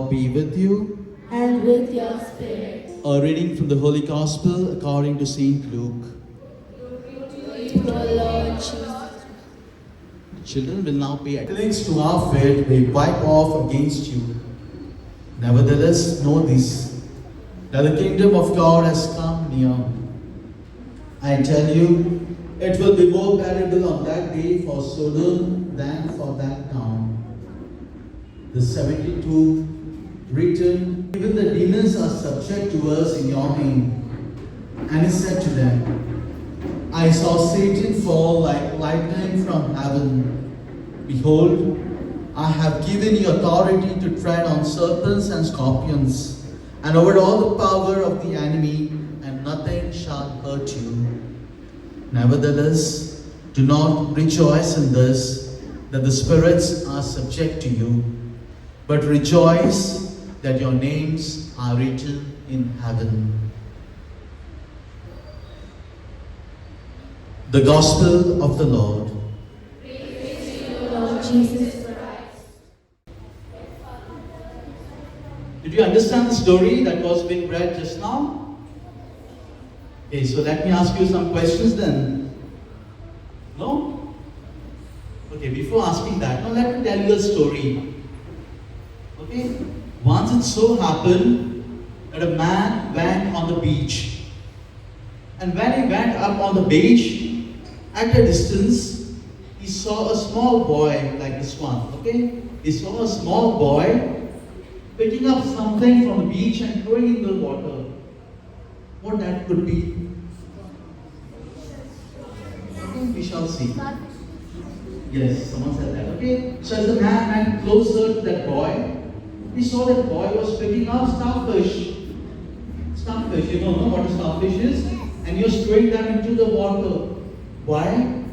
Lord be with you. And with your spirit. A reading from the Holy Gospel according to Saint Luke. Glory to the Lord Jesus. Children will now pay attention to our faith we wipe off against you. Nevertheless, know this, that the kingdom of God has come near. I tell you, it will be more bearable on that day for Sodom than for that town. The 72 written, even the demons are subject to us in your name. And he said to them, I saw Satan fall like lightning from heaven. Behold, I have given you authority to tread on serpents and scorpions, and over all the power of the enemy, and nothing shall hurt you. Nevertheless, do not rejoice in this, that the spirits are subject to you, but rejoice that your names are written in heaven. The Gospel of the Lord. Praise to you, Lord Jesus Christ. Did you understand the story that was being read just now? Okay, so let me ask you some questions then. No? Okay, before asking that, now let me tell you a story. Okay? Once it so happened that a man went on the beach. And when he went up on the beach, at a distance, he saw a small boy like this one. Okay? He saw a small boy picking up something from the beach and throwing in the water. What that could be? Okay, we shall see. Yes, someone said that. Okay? So as the man went closer to that boy, he saw that boy was picking up starfish. Starfish, you don't know what a starfish is? And he was throwing them into the water. Why?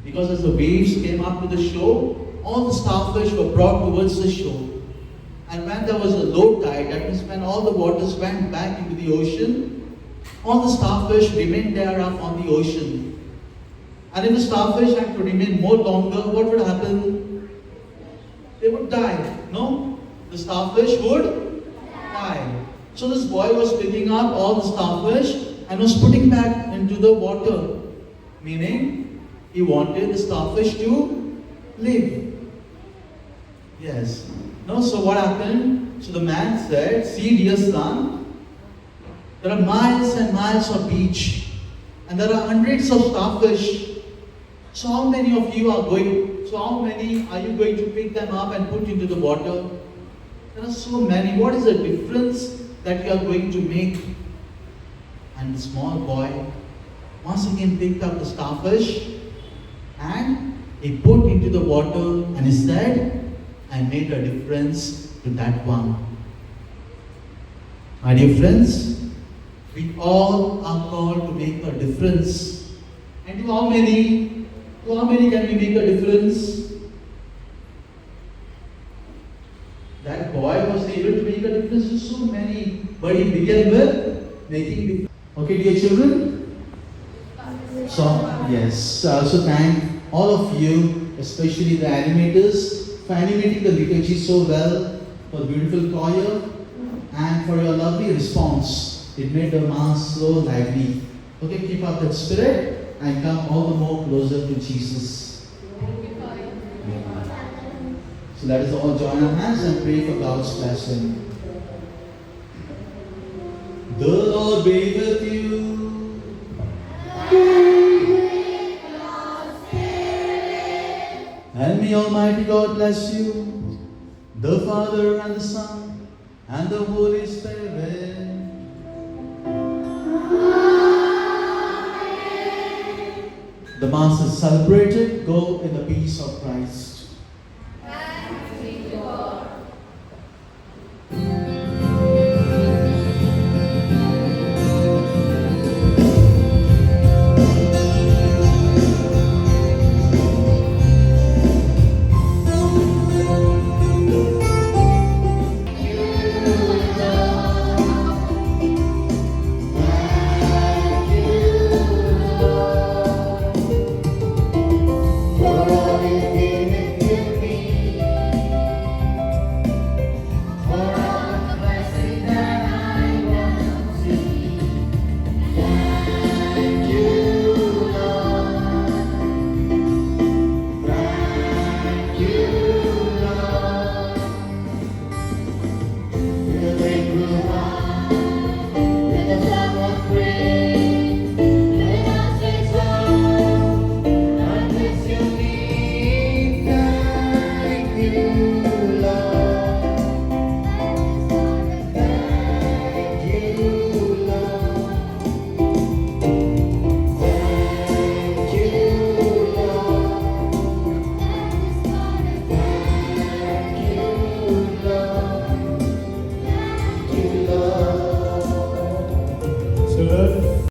Because as the waves came up to the shore, all the starfish were brought towards the shore. And when there was a low tide, that means when all the waters went back into the ocean, all the starfish remained there up on the ocean. And if the starfish had to remain more longer, what would happen? They would die. No? The starfish would die. So this boy was picking up all the starfish and was putting back into the water. Meaning, he wanted the starfish to live. Yes. No, so what happened? So the man said, see dear son, there are miles and miles of beach and there are hundreds of starfish. So how many of you are going, so how many are you going to pick them up and put into the water? There are so many. What is the difference that you are going to make? And the small boy once again picked up the starfish and he put into the water and he said, I made a difference to that one. My dear friends, we all are called to make a difference. And to how many? To how many can we make a difference? That boy was able to make a difference to so many, but he began with making difference. Okay, dear children? So, yes, I also thank all of you, especially the animators, for animating the liturgy so well, for the beautiful choir, and for your lovely response. It made the Mass so lively. Okay, keep up that spirit and come all the more closer to Jesus. So let us all join our hands and pray for God's blessing. The Lord be with you. And may Almighty God bless you, the Father and the Son and the Holy Spirit. The Mass is celebrated. Go in the peace of Christ.